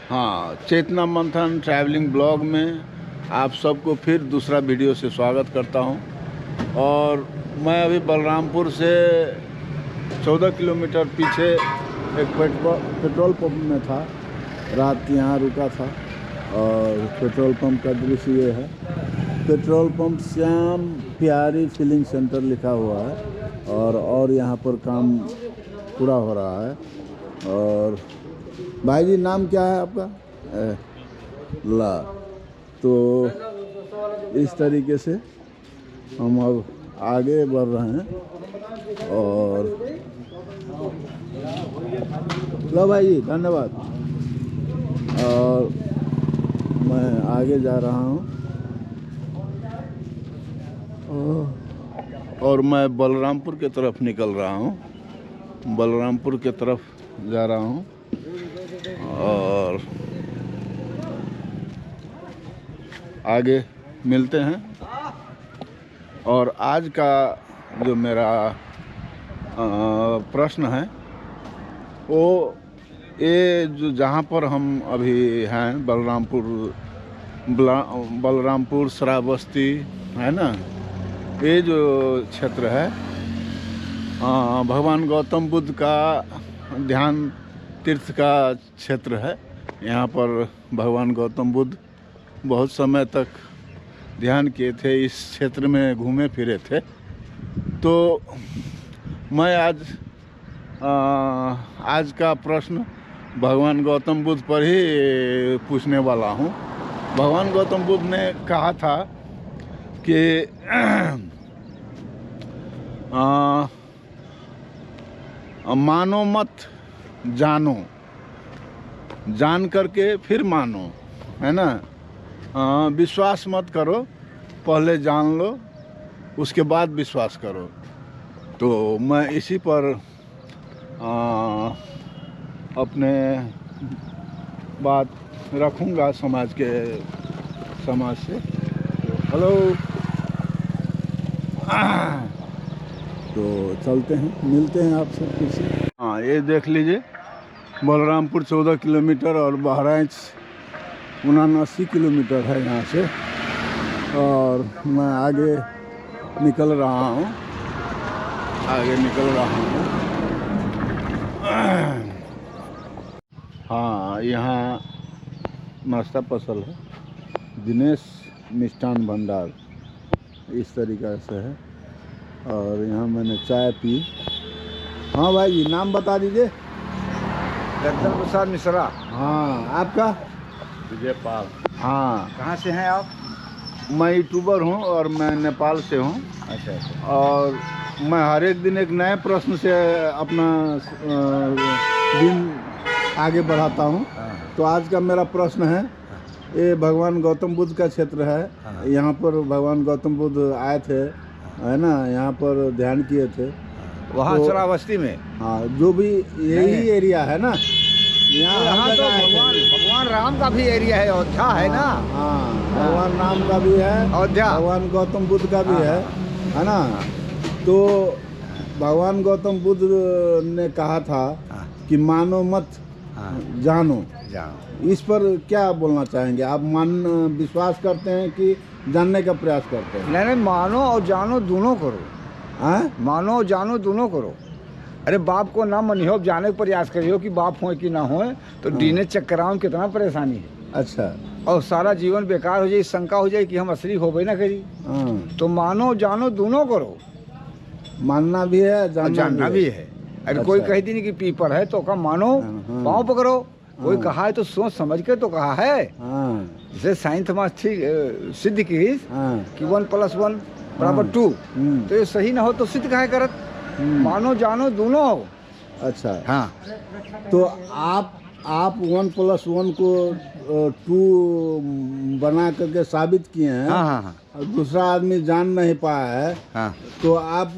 हाँ, चेतना मंथन travelling blog में आप सबको फिर दूसरा वीडियो से स्वागत करता हूं। और मैं अभी बलरामपुर से 14 किलोमीटर पीछे एक पेट्रोल पंप में था। रात यहाँ रुका था और पेट्रोल पंप का दृश्य ये है। पेट्रोल पंप श्याम प्यारी फिलिंग सेंटर लिखा हुआ है और यहाँ पर काम पूरा हो रहा है। और भाई जी नाम क्या है आपका? ला। तो इस तरीके से हम अब आगे बढ़ रहे हैं। और लो भाई जी, धन्यवाद। और मैं आगे जा रहा हूँ और मैं बलरामपुर के तरफ निकल रहा हूँ। बलरामपुर के तरफ जा रहा हूँ और आगे मिलते हैं। और आज का जो मेरा प्रश्न है वो ये जो जहाँ पर हम अभी हैं बलरामपुर श्रावस्ती है ना, ये जो क्षेत्र है भगवान गौतम बुद्ध का ध्यान तीर्थ का क्षेत्र है। यहाँ पर भगवान गौतम बुद्ध बहुत समय तक ध्यान किए थे, इस क्षेत्र में घूमे फिरे थे। तो मैं आज का प्रश्न भगवान गौतम बुद्ध पर ही पूछने वाला हूँ। भगवान गौतम बुद्ध ने कहा था कि मानो मत जानो, जान करके फिर मानो, है ना। विश्वास मत करो, पहले जान लो उसके बाद विश्वास करो। तो मैं इसी पर अपने बात रखूँगा समाज से। हेलो। तो चलते हैं, मिलते हैं आपसे फिर से। हाँ, ये देख लीजिए बलरामपुर 14 किलोमीटर और बहराइच 79 किलोमीटर है यहाँ से। और मैं आगे निकल रहा हूँ। हाँ, यहाँ नाश्ता पसल है, दिनेश मिष्ठान भंडार इस तरीक़े से है। और यहाँ मैंने चाय पी। हाँ भाई जी, नाम बता दीजिए। गर्दन प्रसाद मिश्रा। हाँ, आपका? विजय पाल। हाँ। कहाँ से हैं आप? मैं यूट्यूबर हूँ और मैं नेपाल से हूँ। अच्छा। और मैं हर एक दिन एक नए प्रश्न से अपना दिन आगे बढ़ाता हूँ। तो आज का मेरा प्रश्न है, ये भगवान गौतम बुद्ध का क्षेत्र है। यहाँ पर भगवान गौतम बुद्ध आए थे, है ना, यहाँ पर ध्यान किए थे वहाँ तो, श्रावस्ती में। हाँ, जो भी यही एरिया है ना, यहाँ तो भगवान राम का भी एरिया है, अयोध्या है ना। हाँ, भगवान राम का भी है, अयोध्या, भगवान गौतम बुद्ध का भी है ना। तो भगवान गौतम बुद्ध ने कहा था कि मानो मत जानो। इस पर क्या बोलना चाहेंगे आप? विश्वास करते हैं कि जानने का प्रयास करते हैं? नहीं, मानो और जानो दोनों करो। मानो और जानो दोनों करो। अरे बाप को ना मनिहो, जाने का प्रयास करियो कि बाप हो कि ना हो, तो डीने चक्कराओं में कितना परेशानी है। अच्छा। और सारा जीवन बेकार हो जाए, शंका हो जाए कि हम असली हो ना करी। तो मानो जानो दोनों करो। मानना भी है, जानना भी है। अरे कोई कह दी नहीं कि पीपर है तो का मानो, पाँव पकड़ो। कोई कहा है तो सोच समझ के तो कहा है। जैसे साइंस में सिद्ध की कि 1 + 1 = 2, तो ये सही ना हो तो सिद्ध काहे करत? मानो जानो दोनों हो। अच्छा। हाँ, तो आप 1 + 1 को 2 बना करके साबित किए हैं। हाँ। और दूसरा आदमी जान नहीं पाया है। हाँ। तो आप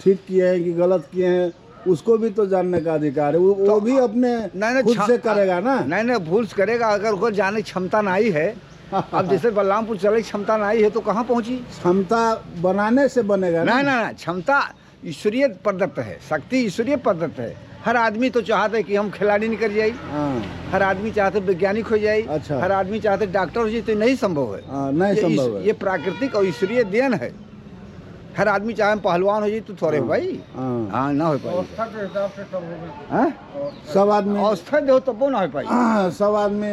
ठीक किए हैं कि गलत किए हैं, उसको भी तो जानने का अधिकार है। वो भी अपने खुद से करेगा ना। नहीं, भूल करेगा। अगर उसको जानने की क्षमता नहीं है, अब जैसे बलरामपुर चले क्षमता नहीं है तो कहाँ पहुँची? क्षमता बनाने से बनेगा ना। ना, क्षमता ईश्वरीय प्रदत्त है, शक्ति ईश्वरीय प्रदत्त है। हर आदमी तो चाहता है कि हम खिलाड़ी निकल जाए, हर आदमी चाहते वैज्ञानिक हो जाए, अच्छा। हर आदमी चाहते डॉक्टर हो जाए, तो नहीं संभव है। नहीं संभव है। ये प्राकृतिक और ईश्वरीय देन है। हर आदमी चाहे पहलवान हो जाए तो थोड़े हो भाई, हाँ ना हो पाए। अवस्था के हिसाब से सब हो गए। हाँ? सब आदमी अवस्था दो तब ना हो पाई। सब आदमी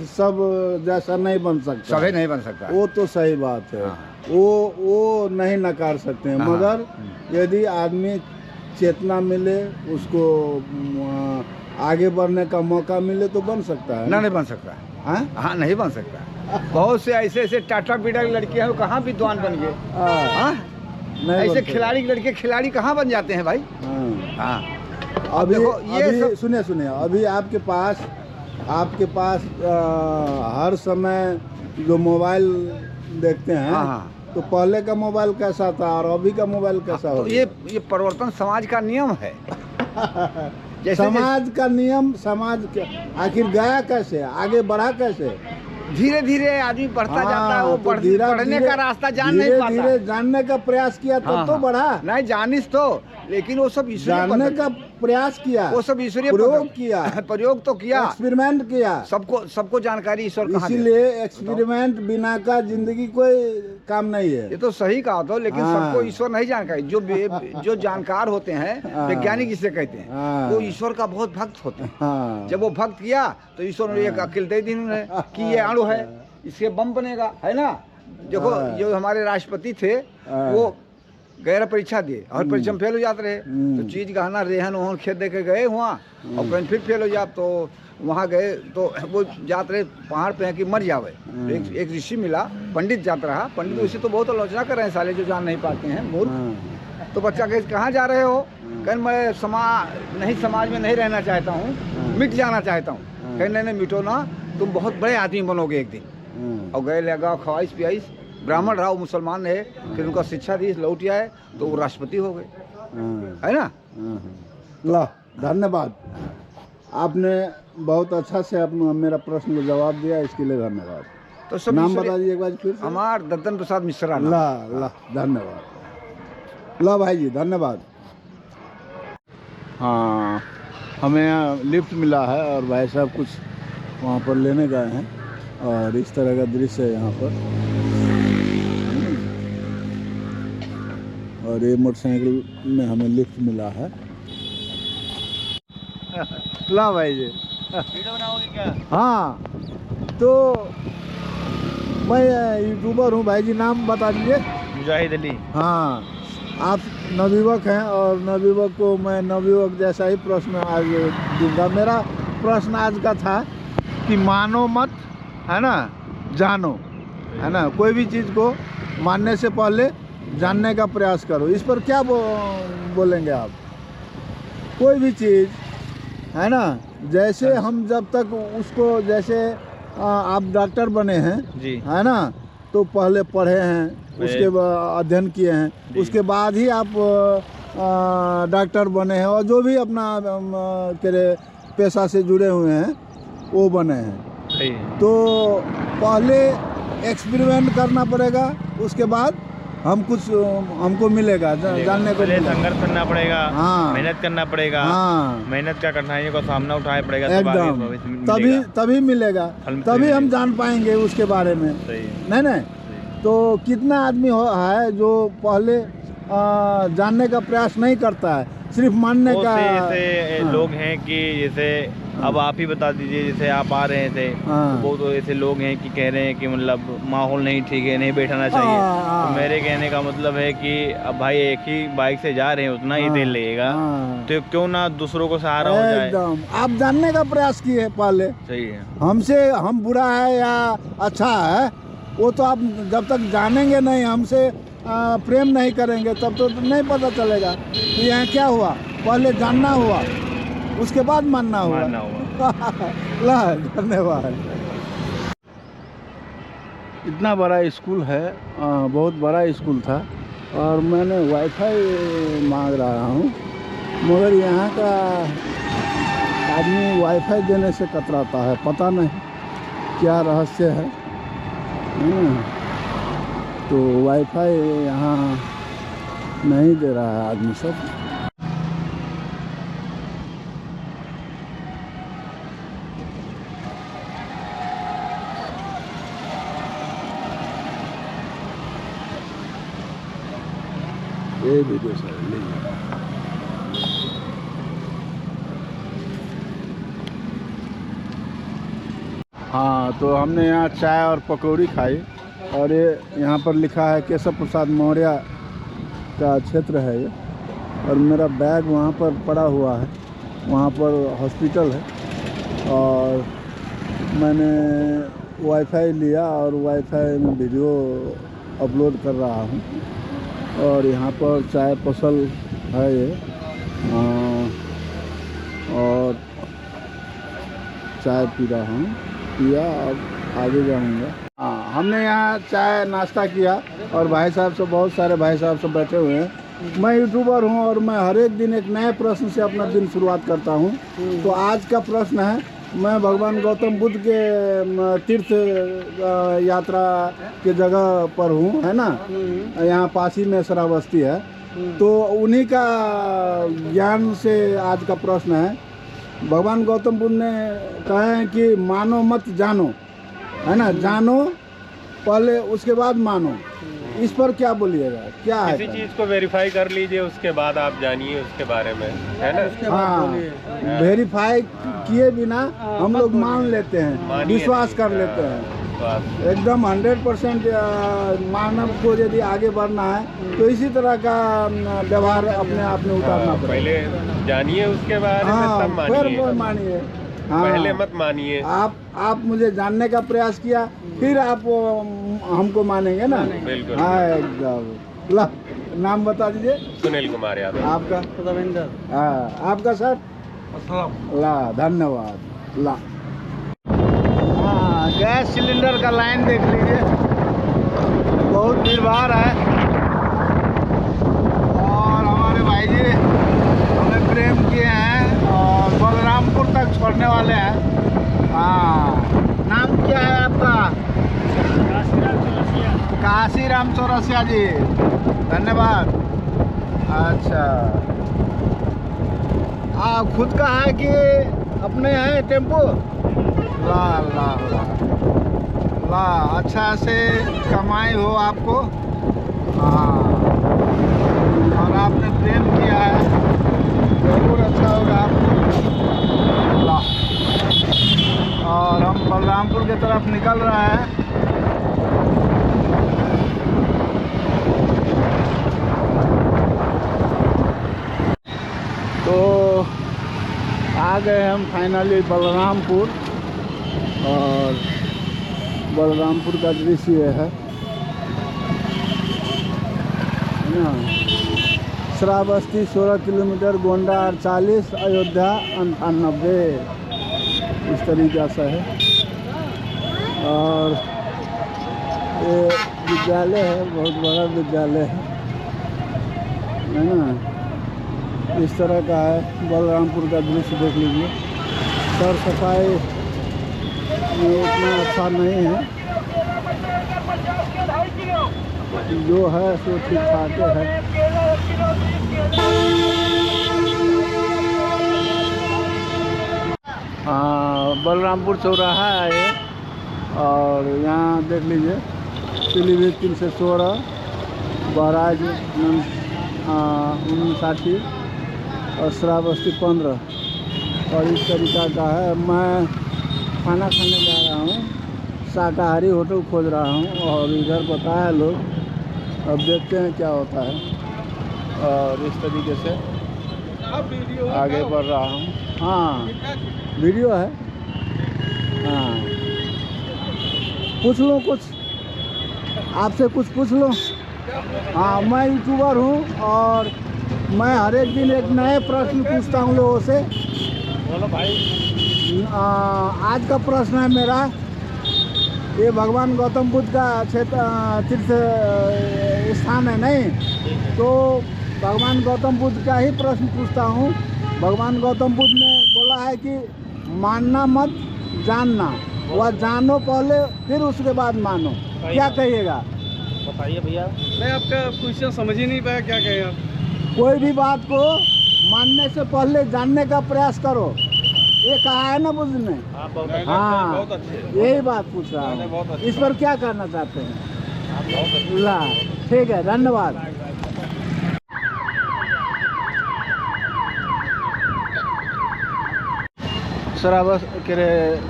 सब जैसा नहीं बन सकता, सभी नहीं बन सकता। वो तो सही बात है। वो नहीं नकार सकते हैं, मगर यदि आदमी चेतना मिले, उसको आगे बढ़ने का मौका मिले तो बन सकता है। ना नहीं बन सकता। हाँ नहीं बन सकता। बहुत से ऐसे टाटा बिरला की लड़कियां हैं, कहाँ विद्वान बन गए। हाँ ऐसे खिलाड़ी लड़के खिलाड़ी कहाँ बन जाते हैं भाई। हाँ अभी ये सुनिए अभी आपके पास हर समय जो मोबाइल देखते हैं, तो पहले का मोबाइल कैसा था और अभी का मोबाइल कैसा हो? तो ये परिवर्तन समाज का नियम है। समाज का नियम, समाज आखिर गया कैसे, आगे बढ़ा कैसे? धीरे धीरे आदमी बढ़ता जाता है। वो बढ़ने का रास्ता जान नहीं पाता। धीरे जानने का प्रयास किया तब तो बढ़ा। नहीं जानिस तो, लेकिन वो सब जानने का प्रयास किया, वो सब ईश्वरीय प्रयोग किया, प्रयोग तो किया, एक्सपेरिमेंट किया। सबको जानकारी ईश्वर कहाँ दे? इसीलिए एक्सपेरिमेंट बिना का जिंदगी कोई काम नहीं है। ये तो सही कहा तो, लेकिन सबको ईश्वर नहीं जानकारी। जो जानकार होते हैं, वैज्ञानिक इसे कहते हैं, वो ईश्वर का बहुत भक्त होते हैं। जब वो भक्त किया तो ईश्वर ने एक अकेले दे दी कि ये अणु है, इससे बम बनेगा, है ना। देखो जो हमारे राष्ट्रपति थे, वो गैर परीक्षा दिए और परीक्षा में फेल हो जाते रहे, तो चीज गहना रेहन वहन खेत दे के गए वहाँ, और कहीं फिर फेल हो जाए तो वहाँ गए तो वो जाते रहे पहाड़ पे है कि मर जावे। एक ऋषि मिला, पंडित जाता रहा। पंडित उसे तो बहुत आलोचना कर रहे हैं, साले जो जान नहीं पाते हैं मूर्ख। तो बच्चा कहे कहाँ जा रहे हो? कहीं मैं समाज में नहीं रहना चाहता हूँ, मिट जाना चाहता हूँ। कहीं नहीं मिटो ना, तुम बहुत बड़े आदमी बनोगे एक दिन। और गए लगा ख्वाहिश प्याइश, ब्राह्मण रहा, मुसलमान है, फिर उनका शिक्षा दी, लौट आए तो वो राष्ट्रपति हो गए, है ना। ला धन्यवाद, आपने बहुत अच्छा से अपना मेरा प्रश्न का जवाब दिया, इसके लिए धन्यवाद। तो सब नाम बता दीजिए एक बार फिर से। हमार दत्तन प्रसाद मिश्रा। ला धन्यवाद। ला भाई जी धन्यवाद। हाँ हमें यहाँ लिफ्ट मिला है और भाई साहब कुछ वहाँ पर लेने गए हैं, और इस तरह का दृश्य है यहाँ पर। और ये मोटरसाइकिल में हमें लिफ्ट मिला है। ला भाई जी वीडियो बनाओगे क्या? हाँ तो मैं यूट्यूबर हूँ भाई जी, नाम बता दीजिए। मुजाहिद अली। हाँ आप नवयुवक हैं, और नवयुवक को मैं नवयुवक जैसा ही प्रश्न आज दूंगा। मेरा प्रश्न आज का था कि मानो मत, है ना, जानो, है ना। कोई भी चीज़ को मानने से पहले जानने का प्रयास करो। इस पर क्या बोलेंगे आप? कोई भी चीज़, है ना, जैसे हम जब तक उसको, जैसे आप डॉक्टर बने हैं जी, है ना, तो पहले पढ़े हैं, उसके बाद अध्ययन किए हैं, उसके बाद ही आप डॉक्टर बने हैं, और जो भी अपना पेशा से जुड़े हुए हैं वो बने हैं। तो पहले एक्सपेरिमेंट करना पड़ेगा, उसके बाद हमको मिलेगा, जानने को मिलेगा। संघर्ष करना पड़ेगा, हाँ, मेहनत करना पड़ेगा, हाँ, मेहनत का कठिनाइयों का सामना उठाना पड़ेगा, एकदम तभी मिलेगा, तभी हम जान पाएंगे उसके बारे में। नहीं तो कितना आदमी है जो पहले जानने का प्रयास नहीं करता है, सिर्फ मानने का। ऐसे लोग हैं कि जैसे अब आप ही बता दीजिए, जैसे आप आ रहे थे, तो बहुत ऐसे लोग हैं कि कह रहे हैं कि मतलब माहौल नहीं ठीक है, नहीं बैठाना चाहिए। तो मेरे कहने का मतलब है कि अब भाई एक ही बाइक से जा रहे हैं, उतना ही तेल लगेगा, तो क्यों ना दूसरों को सहारा हो जाए। एकदम आप जानने का प्रयास किए पहले। सही है। हमसे हम बुरा है या अच्छा है, वो तो आप जब तक जानेंगे नहीं, हमसे प्रेम नहीं करेंगे, तब तो नहीं पता चलेगा। तो यहाँ क्या हुआ, पहले जानना हुआ, उसके बाद मानना हुआ। ला धन्यवाद। इतना बड़ा स्कूल है, बहुत बड़ा स्कूल था, और मैंने वाईफाई मांग रहा हूँ, मगर यहाँ का आदमी वाईफाई देने से कतराता है, पता नहीं क्या रहस्य है। तो वाईफाई यहाँ नहीं दे रहा है आदमी सब। ये वीडियो सर लीजिए। हाँ, तो हमने यहाँ चाय और पकौड़ी खाई, और ये यहाँ पर लिखा है केशव प्रसाद मौर्य का क्षेत्र है ये, और मेरा बैग वहाँ पर पड़ा हुआ है, वहाँ पर हॉस्पिटल है, और मैंने वाईफाई लिया और वाईफाई में वीडियो अपलोड कर रहा हूँ। और यहाँ पर चाय पसल है ये, और चाय पी रहा हूँ, पिया, अब आगे जाऊँगा। हाँ, हमने यहाँ चाय नाश्ता किया, और भाई साहब सब, बहुत सारे भाई साहब सब बैठे हुए हैं। मैं यूट्यूबर हूँ और मैं हर एक दिन एक नए प्रश्न से अपना दिन शुरुआत करता हूँ। तो आज का प्रश्न है, मैं भगवान गौतम बुद्ध के तीर्थ यात्रा के जगह पर हूँ, है ना, यहाँ पासी में श्रावस्ती है, तो उन्हीं का ज्ञान से आज का प्रश्न है। भगवान गौतम बुद्ध ने कहा है कि मानो मत जानो, है ना, जानो पहले उसके बाद मानो। इस पर क्या बोलिएगा, क्या है? किसी चीज को वेरीफाई कर लीजिए, उसके बाद आप जानिए उसके बारे में, है ना। हाँ, वेरीफाई किए बिना हम लोग मान लेते हैं, विश्वास कर लेते हैं। एकदम 100% मानव को यदि आगे बढ़ना है तो इसी तरह का व्यवहार अपने आप में उतारना पड़ेगा। पहले जानिए उसके बारे में, तब मानिए। फिर मानिए। हाँ, पहले मत मानिए। आप मुझे जानने का प्रयास किया, फिर आप हमको मानेंगे ना। बिल्कुल। हाँ, एकदम। ला, नाम बता दीजिए। सुनील कुमार यादव। आपका? रविंदर। हाँ, आपका सर? ला, धन्यवाद। ला, हाँ, गैस सिलेंडर का लाइन देख लीजिए, बहुत भीड़ भाड़ है, और हमारे भाई जी हमें प्रेम किए हैं और बलरामपुर तक छोड़ने वाले हैं। हाँ, नाम क्या है आपका? काशीराम चौरसिया जी, धन्यवाद। अच्छा, खुद का है कि अपने हैं टेम्पो? ला ला ला ला, अच्छा से कमाई हो आपको। हाँ, और आपने प्रेम किया है, जरूर अच्छा होगा आपको। ला, और हम बलरामपुर की तरफ निकल रहे हैं। तो आ गए हम फाइनली बलरामपुर, और बलरामपुर का दृश्य है ना। श्रावस्ती 16 किलोमीटर, गोंडा 48, अयोध्या 98, इस तरीक़ा से है। और ये विद्यालय है, बहुत बड़ा विद्यालय है ना। इस तरह का है बलरामपुर का दृश्य, देख लीजिए। सर सफाई उतना अच्छा नहीं है, जो है सो ठीक ठाक है। बलरामपुर चौराहा है ये, और यहाँ देख लीजिए पीलीभीत 316, बहराइच 59, और श्रावस्ती 15, और इस तरीक़ा का है। मैं खाना खाने जा रहा हूँ, शाकाहारी होटल खोज रहा हूँ, और इधर बताया लोग, अब देखते हैं क्या होता है। और इस तरीके से आगे बढ़ रहा हूँ। हाँ, वीडियो है। हाँ, पूछ लो कुछ, आपसे कुछ पूछ लो। हाँ, मैं यूट्यूबर हूँ, और मैं हर एक दिन एक नए प्रश्न पूछता हूँ लोगों से। बोलो भाई। आज का प्रश्न है मेरा, ये भगवान गौतम बुद्ध का क्षेत्र तीर्थ स्थान है नहीं, तो भगवान गौतम बुद्ध का ही प्रश्न पूछता हूँ। भगवान गौतम बुद्ध ने बोला है कि मानना मत जानना, वह जानो पहले, फिर उसके बाद मानो। क्या कहिएगा? बताइए भैया। मैं आपका क्वेश्चन समझ ही नहीं पाया, क्या कहें आप? कोई भी बात को मानने से पहले जानने का प्रयास करो, ये कहा है ना बुद्ध ने। हाँ, बहुत अच्छे, यही बात पूछ रहा हूँ। इस पर क्या करना चाहते हैं? ला, ठीक है, धन्यवाद।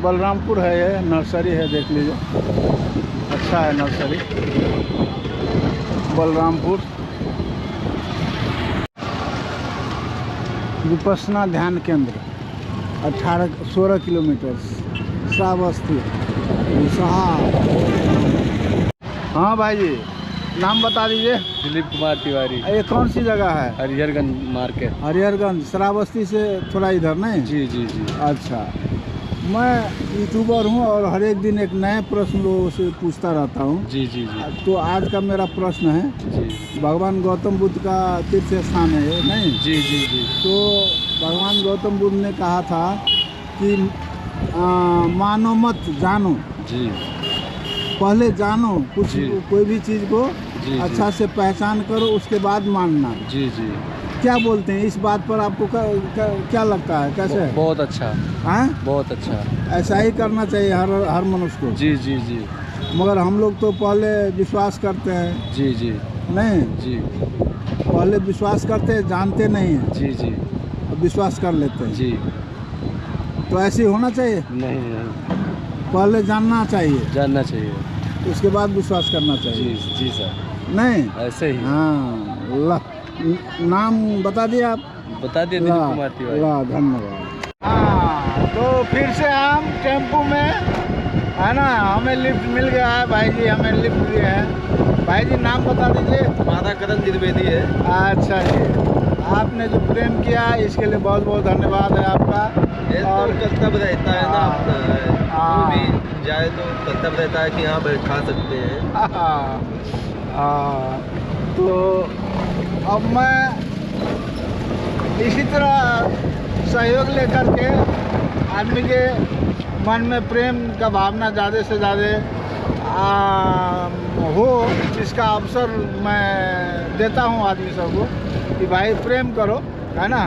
बलरामपुर है, ये नर्सरी है, देख लीजिए, अच्छा है नर्सरी बलरामपुर। विपश्यना ध्यान केंद्र 16 किलोमीटर श्रावस्ती। हाँ भाई जी, नाम बता दीजिए। दिलीप कुमार तिवारी। ये कौन सी जगह है? हरिहरगंज मार्केट। हरिहरगंज, श्रावस्ती से थोड़ा इधर नहीं? जी जी जी। अच्छा, मैं यूट्यूबर हूँ और हर एक दिन एक नए प्रश्न लोगों से पूछता रहता हूँ। जी जी जी। तो आज का मेरा प्रश्न है, जी भगवान गौतम बुद्ध का तीर्थ स्थान है ये, नहीं? जी जी जी। तो भगवान गौतम बुद्ध ने कहा था कि मानो मत जानो, जी पहले जानो कुछ, जी। कोई भी चीज़ को जी, अच्छा से पहचान करो, उसके बाद मानना। जी जी। क्या बोलते हैं इस बात पर? आपको क्या लगता है, कैसे है? बहुत अच्छा, हाँ, बहुत अच्छा। ऐसा ही करना चाहिए हर मनुष्य को। जी जी जी। मगर हम लोग तो पहले विश्वास करते हैं, जी जी नहीं? जी पहले विश्वास करते हैं, जानते नहीं हैं, जी जी विश्वास कर लेते हैं। जी। तो ऐसे ही होना चाहिए, नहीं, पहले जानना चाहिए, जानना चाहिए, उसके बाद विश्वास करना जी चाहिए, जी सर, नहीं? ऐसे ही। हाँ, नाम बता दिए आप? बता दिए, दिलीप कुमार तिवारी। धन्यवाद। हाँ, तो फिर से हम टेम्पू में है ना, हमें लिफ्ट मिल गया है, भाई जी हमें लिफ्ट दिए हैं। भाई जी नाम बता दीजिए। हमारा करण द्विवेदी है। अच्छा जी, आपने जो प्रेम किया इसके लिए बहुत बहुत धन्यवाद है आपका। और कर्तव्य रहता है ना अपना, हाँ। कोई भी जाए तो कर्तव्य रहता है कि यहाँ बैठा सकते हैं। तो अब मैं इसी तरह सहयोग लेकर के आदमी के मन में प्रेम का भावना ज़्यादा से ज़्यादा हो, इसका अवसर मैं देता हूँ आदमी सबको कि भाई प्रेम करो, है ना।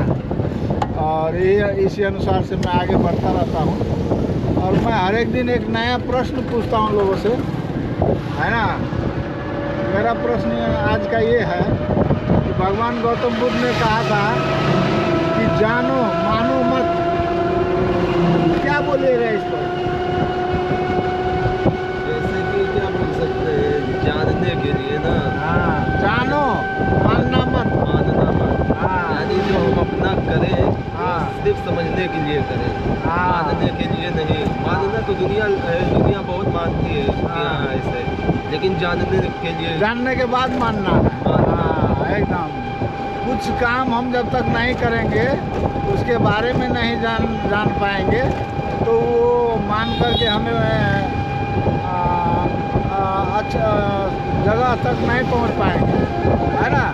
और ये इसी अनुसार से मैं आगे बढ़ता रहता हूँ और मैं हर एक दिन एक नया प्रश्न पूछता हूँ लोगों से, है ना। मेरा प्रश्न आज का ये है कि भगवान गौतम बुद्ध ने कहा था कि जानो मानो मत, क्या बोलिएगा इस पर? जैसे कि क्या बोल सकते हैं, जानने के लिए ना। हाँ, जानो मानना मत, मानना मत। हाँ। यानी जो हम अपना करें हाँ। सिर्फ समझने के लिए करें, हाँ। मानने के लिए नहीं। मानना तो दुनिया बहुत मानती है कि हाँ ऐसे, लेकिन जानने के लिए, जानने के बाद मानना है। हाँ, एकदम। कुछ काम हम जब तक नहीं करेंगे, उसके बारे में नहीं जान पाएंगे, तो वो मान करके हमें अच्छा जगह तक नहीं पहुंच पाएंगे, है ना।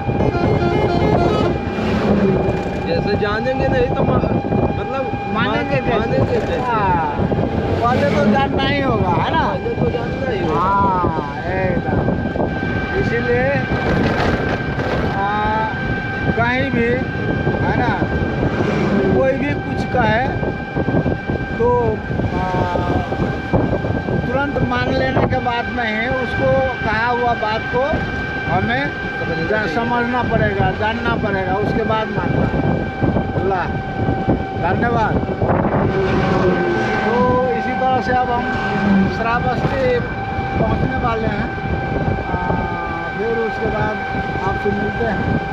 जैसे जानेंगे नहीं तो मतलब मानेंगे कैसे? हाँ, पहले तो जानना ही होगा, है ना। पहले तो जानना ही होगा। हाँ, एकदम। इसीलिए कहीं भी, है ना, कोई भी कुछ कहे तो तुरंत मान लेने के बाद नहीं, उसको कहा हुआ बात को हमें समझना पड़ेगा, जानना पड़ेगा, उसके बाद मानना। अल्लाह धन्यवाद। तो इसी तरह से अब हम श्रावस्ती पहुंचने वाले हैं, फिर उसके बाद आपसे मिलते हैं।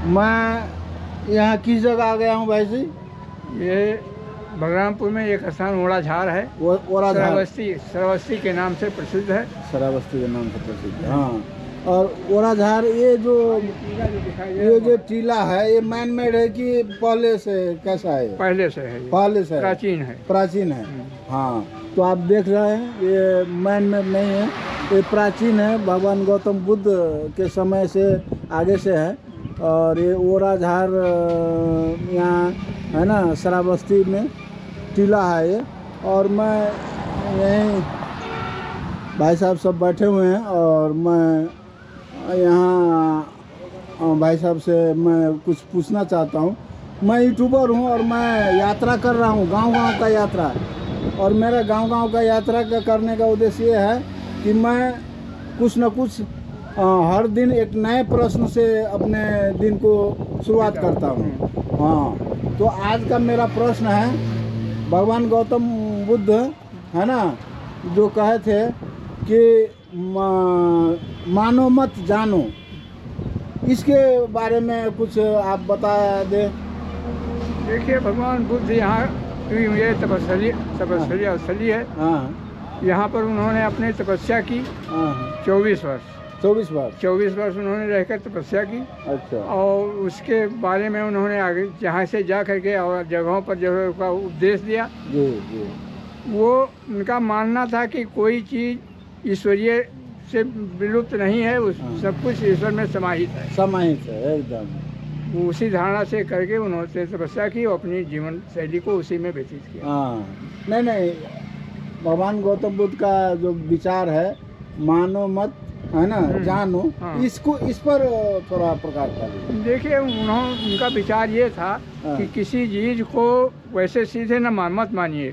मैं यहाँ किस जगह आ गया हूँ भाई जी? ये बलरामपुर में एक स्थान ओराझार है, श्रावस्ती के नाम से प्रसिद्ध है। श्रावस्ती के नाम से प्रसिद्ध है, हाँ। और ओराझार ये जो टीला है, ये मैन मेड है कि पहले से कैसा है? पहले से है, पहले से प्राचीन है। हाँ, तो आप देख रहे हैं ये मैन मेड नहीं है, ये प्राचीन है, भगवान गौतम बुद्ध के समय से आगे से है। और ये ओराझार यहाँ है ना, श्रावस्ती में टीला है ये। और मैं यहीं भाई साहब सब बैठे हुए हैं और मैं यहाँ भाई साहब से मैं कुछ पूछना चाहता हूँ। मैं यूट्यूबर हूँ और मैं यात्रा कर रहा हूँ, गांव-गांव का यात्रा। और मेरा गांव-गांव का यात्रा का करने का उद्देश्य ये है कि मैं कुछ न कुछ हर दिन एक नए प्रश्न से अपने दिन को शुरुआत करता हूँ। हाँ, तो आज का मेरा प्रश्न है, भगवान गौतम बुद्ध है ना, जो कहे थे कि मानो मत जानो, इसके बारे में कुछ आप बता दें। देखिए, भगवान बुद्ध यहाँ ये तपस्या स्थली है। हाँ, यहाँ पर उन्होंने अपनी तपस्या की 24 वर्ष 24 वर्ष उन्होंने रहकर तपस्या की। अच्छा। और उसके बारे में उन्होंने आगे जहाँ से जा करके और जगहों पर जो है उसका उपदेश दिया। जी जी। वो उनका मानना था कि कोई चीज़ ईश्वरीय से विलुप्त नहीं है, उस सब कुछ ईश्वर में समाहित है। समाहित है एकदम। वो उसी धारणा से करके उन्होंने तपस्या की और अपनी जीवन शैली को उसी में व्यतीत किया। हाँ, नहीं, भगवान गौतम बुद्ध का जो विचार है, मानो मत है ना, जानो, हाँ। इसको इस पर थोड़ा प्रकाश डालिए। देखिए, उनका विचार ये था कि किसी चीज को वैसे सीधे न मत मानिए,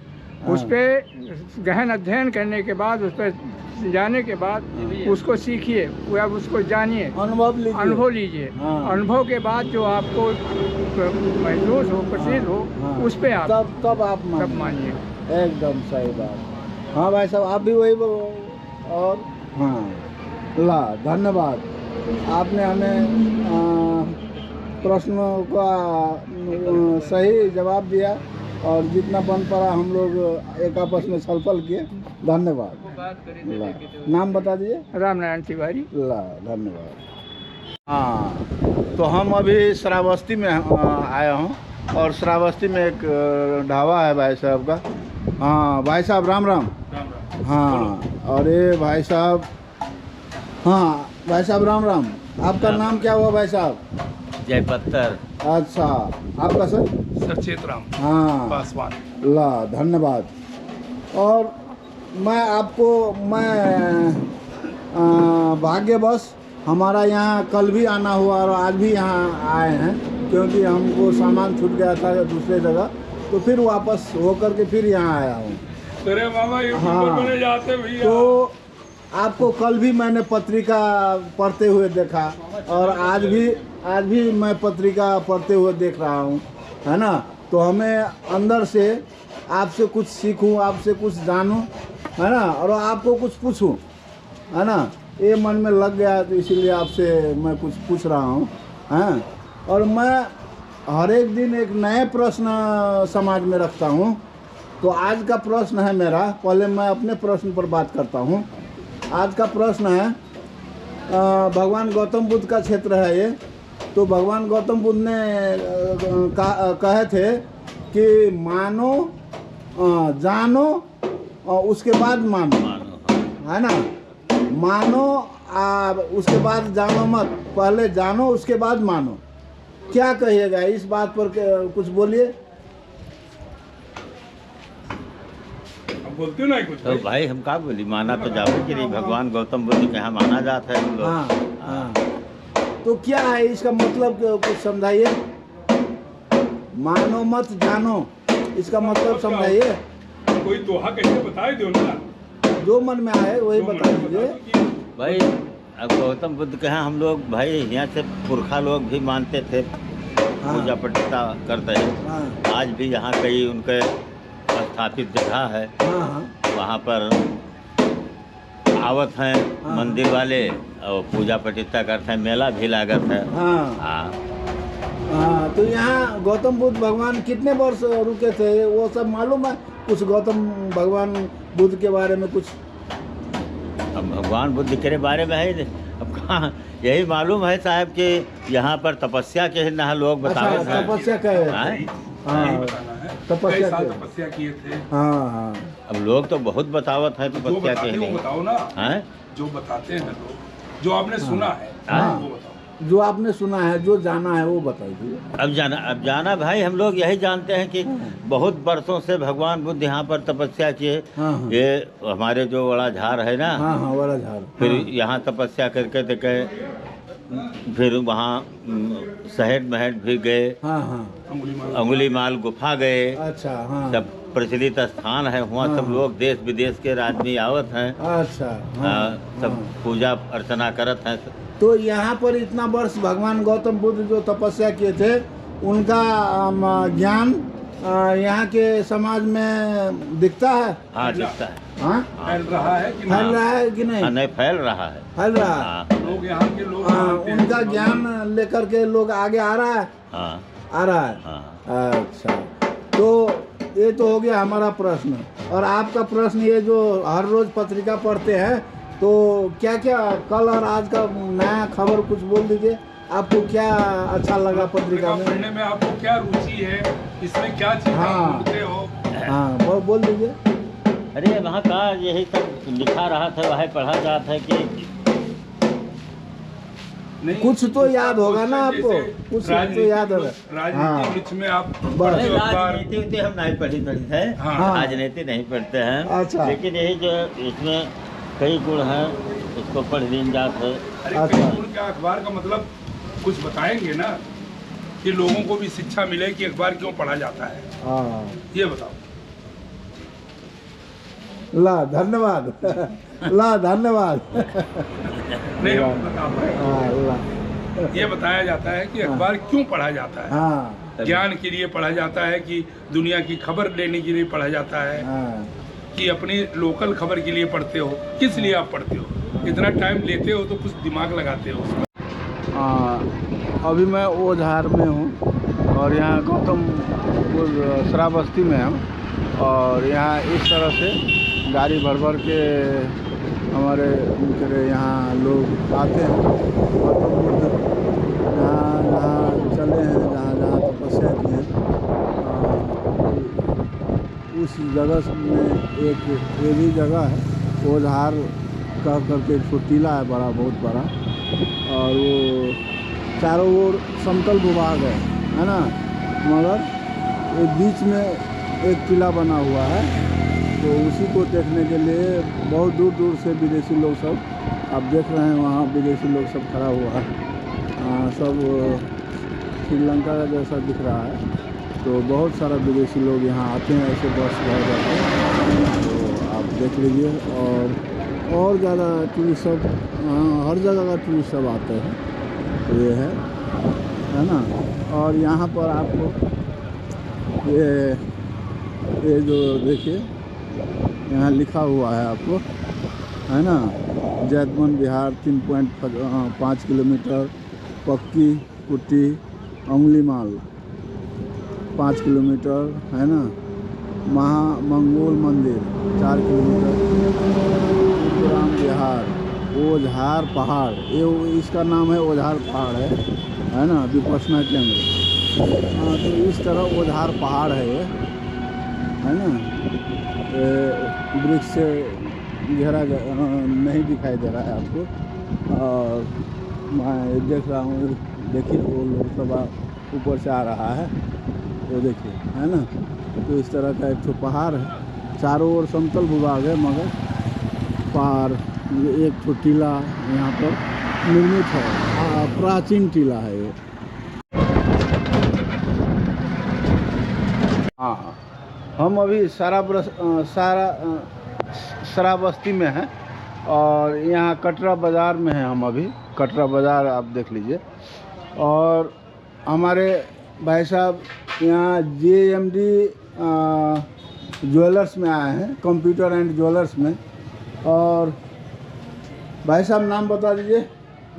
उस पर गहन अध्ययन करने के बाद, उस पर जाने के बाद उसको सीखिए, या उसको जानिए, अनुभव लीजिए। अनुभव के बाद जो आपको महसूस हो, प्रसिद्ध हो, उस पे आप तब आप मानिए। एकदम सही बात। हाँ भाई साहब, आप भी वही और हाँ, ला धन्यवाद, आपने हमें प्रश्नों का सही जवाब दिया और जितना बन पड़ा हम लोग एक आपस में छलफल किए। धन्यवाद। नाम बता दीजिए। रामनारायण तिवारी। ला धन्यवाद। हाँ, तो हम अभी श्रावस्ती में आया हूँ और श्रावस्ती में एक ढाबा है भाई साहब का। हाँ भाई साहब, राम राम। हाँ, और ये भाई साहब, हाँ भाई साहब राम राम। आपका नाम क्या हुआ भाई साहब? जयपत्तर। अच्छा, आपका सर? सचेत राम हाँ पासवान। ला धन्यवाद। और मैं भाग्यवश हमारा यहाँ कल भी आना हुआ और आज भी यहाँ आए हैं, क्योंकि हमको सामान छूट गया था दूसरे जगह, तो फिर वापस होकर के फिर यहाँ आया हूँ। अरे मामा, यूट्यूबर बने जाते भैया। तो आपको कल भी मैंने पत्रिका पढ़ते हुए देखा और आज भी मैं पत्रिका पढ़ते हुए देख रहा हूँ, है ना। तो हमें अंदर से आपसे कुछ सीखूं, आपसे कुछ जानूं, है ना, और आपको कुछ पूछूं, है ना, ये मन में लग गया, तो इसीलिए आपसे मैं कुछ पूछ रहा हूँ, हैं। और मैं हर एक दिन एक नए प्रश्न समाज में रखता हूँ। तो आज का प्रश्न है मेरा, पहले मैं अपने प्रश्न पर बात करता हूँ। आज का प्रश्न है, भगवान गौतम बुद्ध का क्षेत्र है ये। तो भगवान गौतम बुद्ध ने कहे थे कि मानो, जानो और उसके बाद मानो, है ना। मानो उसके बाद जानो मत, पहले जानो उसके बाद मानो। क्या कहिएगा इस बात पर, कुछ बोलिए। बोलते हो ना कुछ? तो भाई हम क्या बोली, माना तो जाओ कि नहीं, भगवान गौतम बुद्ध के यहाँ माना जाता है हम लोग। हाँ। तो क्या है इसका मतलब, कुछ समझाइए। मानो मत जानो, इसका मतलब समझाइए। कोई दोहा कैसे बताए दो ना, जो मन में आए वही बता दीजिए भाई। अब गौतम बुद्ध के यहाँ हम लोग भाई यहाँ से पुरखा लोग भी मानते थे, पूजा पठिता करते हैं। आज भी यहाँ कई उनके स्थापित जगह है, वहाँ पर आवत हैं मंदिर वाले और पूजा पठिता करते हैं, मेला भी लागत है। हाँ, तो यहाँ गौतम बुद्ध भगवान कितने वर्ष रुके थे, वो सब मालूम है कुछ? गौतम भगवान बुद्ध के बारे में कुछ? अब भगवान बुद्ध के बारे में है, अब कहाँ यही मालूम है साहब कि यहाँ पर तपस्या के ना लोग बताए। अच्छा, तपस्या कहे। हाँ, तपस्या किए थे। हाँ। अब लोग तो बहुत बतावत है तपस्या के लिए। बताओ ना, हैं? जो बताते हैं लोग, जो आपने सुना है, वो बताओ। जो आपने सुना है, जो जाना है वो बताइए। अब जाना भाई, हम लोग यही जानते हैं कि बहुत बरसों से भगवान बुद्ध यहाँ पर तपस्या किए। हाँ। ये हमारे जो बड़ा झार है ना, हाँ हाँ, बड़ा झार। फिर यहाँ तपस्या करके देखे, फिर वहाँ शहर महट भी गए। हाँ हाँ, अंगुली माल गुफा गए। अच्छा। हाँ, सब प्रचलित स्थान है वहाँ। सब लोग देश विदेश के आदमी आवत हैं। अच्छा। हाँ, सब पूजा अर्चना करत हैं। तो यहाँ पर इतना वर्ष भगवान गौतम बुद्ध जो तपस्या किए थे, उनका ज्ञान यहाँ के समाज में दिखता है। हाँ, दिखता है। हाँ, फैल रहा है कि फैल रहा है कि नहीं? नहीं, फैल रहा है। फैल रहा है। हाँ, लोग यहाँ के लोग हाँ, मानते हैं। उनका ज्ञान लेकर के लोग आगे आ रहा है। हाँ, आ रहा है। हाँ। अच्छा, तो ये तो हो गया हमारा प्रश्न। और आपका प्रश्न, ये जो हर रोज पत्रिका पढ़ते हैं, तो क्या क्या कल और आज का नया खबर कुछ बोल दीजिए। आपको क्या अच्छा लगा पत्रिका में? पढ़ने में आपको क्या रुचि है, इसमें क्या चीज़ आप ढूंढते हो? हाँ, बोल दीजिए। अरे वहाँ का यही सब लिखा रहा था, वह पढ़ा जाता है कि नहीं, कुछ तो याद होगा ना आपको, जैसे कुछ तो याद होगा। राजनीति वृक्ष में आप बस। पढ़ते हो अखबार। राजनीति हम नहीं पढ़ी है। हाँ। राजनीति नहीं पढ़ते हैं। अच्छा। लेकिन यही जो इसमें कई गुण हैं, उसको पढ़ लीन जात है। अरे अच्छा। कई गुण का अखबार का मतलब कुछ बताएंगे ना, कि लोगों को भी शिक्षा मिले कि अखबार क्यों पढ़ा जाता है, हाँ, ये बताओ। ला धन्यवाद। ला धन्यवाद। नहीं हम बता पाए। हाँ, ला। ये बताया जाता है कि अखबार क्यों पढ़ा जाता है। हाँ ज्ञान के लिए पढ़ा जाता है, कि दुनिया की खबर लेने के लिए पढ़ा जाता है, हाँ, कि अपनी लोकल खबर के लिए पढ़ते हो। किस लिए आप पढ़ते हो? इतना टाइम लेते हो तो कुछ दिमाग लगाते हो उसमें। अभी मैं ओझार में हूँ और यहाँ गौतम श्रावस्ती में हूँ। और यहाँ इस तरह से गाड़ी भर भर के हमारे यहाँ लोग आते हैं। गौतम बुद्ध जहाँ जहाँ चले हैं, जहाँ जहाँ तपस्या की है, उस जगह में एक ये भी जगह है, ओझार कह करके एक टीला है, बड़ा, बहुत बड़ा। और वो चारों ओर समतल भूभाग है ना, मगर एक बीच में एक किला बना हुआ है। तो उसी को देखने के लिए बहुत दूर दूर से विदेशी लोग सब, आप देख रहे हैं वहाँ विदेशी लोग सब खड़ा हुआ है। सब श्रीलंका का जैसा दिख रहा है। तो बहुत सारा विदेशी लोग यहाँ आते हैं, ऐसे बस भर जाते हैं। तो आप देख लीजिए। और ज़्यादा टूरिस्ट सब, हर जगह का टूरिस्ट सब आते हैं। तो ये है ना। और यहाँ पर आपको ये जो देखिए यहाँ लिखा हुआ है आपको, है ना, जैतवन विहार 3.5 किलोमीटर, पक्की कुट्टी अंगुली माल 5 किलोमीटर, है ना, महामंगोल मंदिर 4 किलोमीटर, राम विहार, ओझार पहाड़, ये इसका नाम है, ओझार पहाड़ है ना, विपश्यना केंद्र। हाँ, तो इस तरह ओझार पहाड़ है ये, है ना। वृक्ष से घेरा नहीं दिखाई दे रहा है आपको। और मैं देख रहा हूँ, देखिए वो लोग सब ऊपर से आ रहा है, वो देखिए, है ना। तो इस तरह का एक तो पहाड़ है, चारों ओर समतल भूभाग है, मगर पहाड़, एक तो टीला यहाँ पर निर्मित है, प्राचीन टीला है ये। हाँ, हम अभी श्रावस्ती में हैं और यहाँ कटरा बाज़ार में हैं हम अभी। कटरा बाज़ार आप देख लीजिए। और हमारे भाई साहब यहाँ JMD ज्वेलर्स में आए हैं, कंप्यूटर एंड ज्वेलर्स में। और भाई साहब नाम बता दीजिए।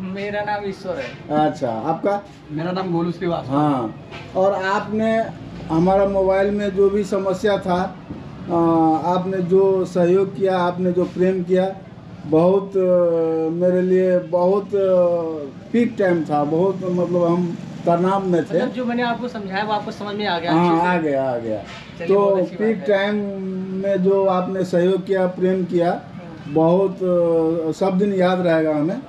मेरा नाम ईश्वर है। अच्छा, आपका? मेरा नाम गोलू श्रीवास्तव। हाँ, और आपने हमारा मोबाइल में जो भी समस्या था, आपने जो सहयोग किया, आपने जो प्रेम किया, बहुत मेरे लिए बहुत पीक टाइम था, बहुत मतलब हम तनाव में थे। मतलब जो मैंने आपको समझाया वो आपको समझ में आ गया? हाँ, आ गया। तो पीक टाइम में जो आपने सहयोग किया, प्रेम किया, बहुत सब दिन याद रहेगा हमें।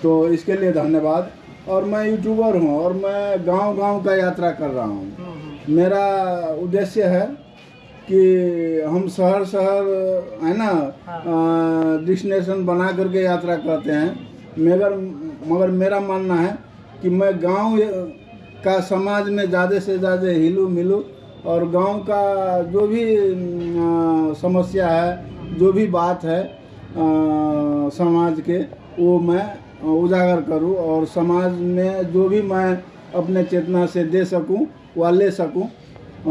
तो इसके लिए धन्यवाद। और मैं यूट्यूबर हूँ और मैं गांव-गांव का यात्रा कर रहा हूँ। मेरा उद्देश्य है कि हम शहर है ना डेस्टिनेशन बना करके यात्रा करते हैं, मगर मेरा मानना है कि मैं गांव का समाज में ज़्यादा से ज़्यादा हिलूँ मिलूँ और गांव का जो भी समस्या है, जो भी बात है समाज के, वो मैं उजागर करूं और समाज में जो भी मैं अपने चेतना से दे सकूं व ले सकूं,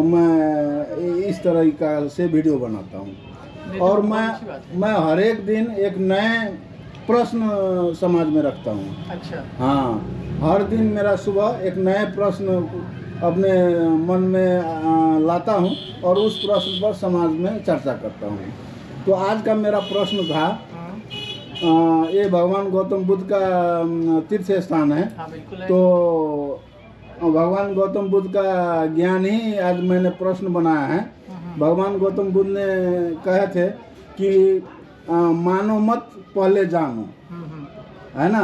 मैं इस तरीका से वीडियो बनाता हूं। और मैं हर एक दिन एक नए प्रश्न समाज में रखता हूं। अच्छा। हाँ, हर दिन मेरा सुबह एक नए प्रश्न अपने मन में लाता हूं और उस प्रश्न पर समाज में चर्चा करता हूं। तो आज का मेरा प्रश्न था, ये भगवान गौतम बुद्ध का तीर्थ स्थान है। हाँ, बिल्कुल है। तो भगवान गौतम बुद्ध का ज्ञान ही आज मैंने प्रश्न बनाया है। भगवान गौतम बुद्ध ने कहे थे कि मानो मत पहले जानो, है ना?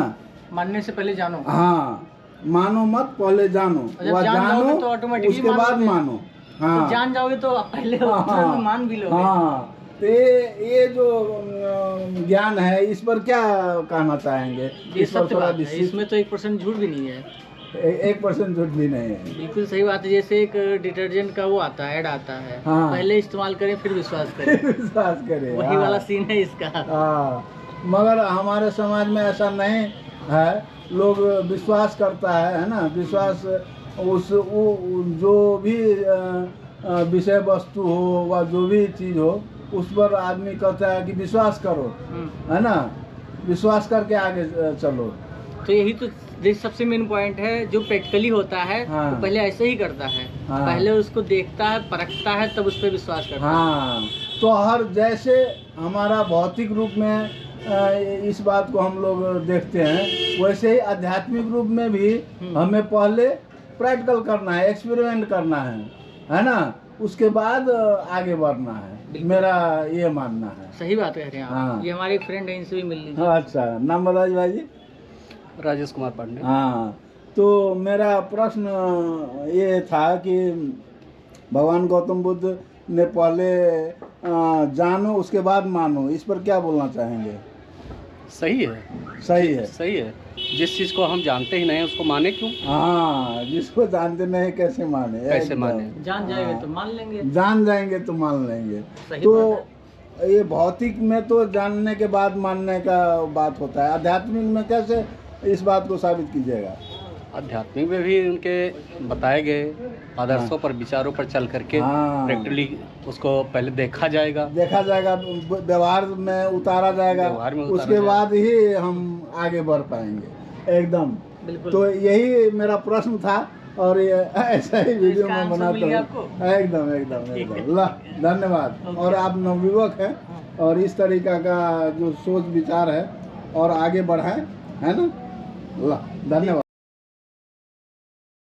मानने से पहले जानो। हाँ, मानो मत पहले जानो, जब वह जान जानो जाओगे तो ऑटोमेटिकली उसके बाद मानोगे। मानो। हाँ, तो जान जाओगे तो पहले हाँ, मान भी लोगे। हाँ, तो ये जो ज्ञान है, इस पर क्या कहना चाहेंगे? ये इस पर सत्य थोड़ा बात है, विस्तृत- इसमें तो 1% झूठ भी नहीं है। 1% झूठ भी नहीं है। बिल्कुल सही बात है। जैसे एक डिटर्जेंट का वो आता है, ऐड आता है, हाँ। पहले इस्तेमाल करें फिर विश्वास करें। विश्वास करे। वही वाला सीन है इसका। हाँ, मगर हमारे समाज में ऐसा नहीं है। लोग विश्वास करता है ना? विश्वास जो भी विषय वस्तु हो व जो भी चीज़ हो, उस पर आदमी कहता है कि विश्वास करो, है ना? विश्वास करके आगे चलो। तो यही तो सबसे मेन पॉइंट है, जो प्रैक्टिकली होता है हाँ। तो पहले ऐसे ही करता है। हाँ। पहले उसको देखता है, परखता है, तब उस पर विश्वास करता है। हाँ, तो हर जैसे हमारा भौतिक रूप में इस बात को हम लोग देखते हैं, वैसे ही आध्यात्मिक रूप में भी हमें पहले प्रैक्टिकल करना है, एक्सपेरिमेंट करना है ना? उसके बाद आगे बढ़ना है। मेरा ये मानना है। सही बात कह रहे हैं आप। हाँ। ये हमारे एक फ्रेंड है, इनसे भी मिल लीजिए। अच्छा, नाम बताइए भाई जी। राजेश कुमार पांडे। हाँ, तो मेरा प्रश्न ये था कि भगवान गौतम बुद्ध ने पहले जानो उसके बाद मानो, इस पर क्या बोलना चाहेंगे? सही है, सही है। सही है। जिस चीज़ को हम जानते ही नहीं उसको माने क्यों? हाँ, जिसको जानते नहीं कैसे माने? कैसे एकदम। माने? जान जाएंगे तो मान लेंगे। जान जाएंगे तो मान लेंगे। सही तो बात ये भौतिक में तो जानने के बाद मानने का बात होता है, आध्यात्मिक में कैसे इस बात को साबित कीजिएगा? आध्यात्मिक में भी उनके बताए गए आदर्शों पर, विचारों पर चल करके हाँ। प्रैक्टिकली उसको पहले देखा जाएगा, व्यवहार में उतारा जाएगा, व्यवहार में उतारा उसके जाएगा। बाद ही हम आगे बढ़ पाएंगे एकदम। बिल्कुल। तो यही मेरा प्रश्न था और ये ऐसा ही वीडियो इसका मैं आंसर मिल बनाता गया हूँ। आपको? एकदम एकदम एकदम। ला, धन्यवाद। और आप नवयुवक हैं और इस तरीका का जो सोच विचार है और आगे बढ़ाएं, है ना? ला, धन्यवाद।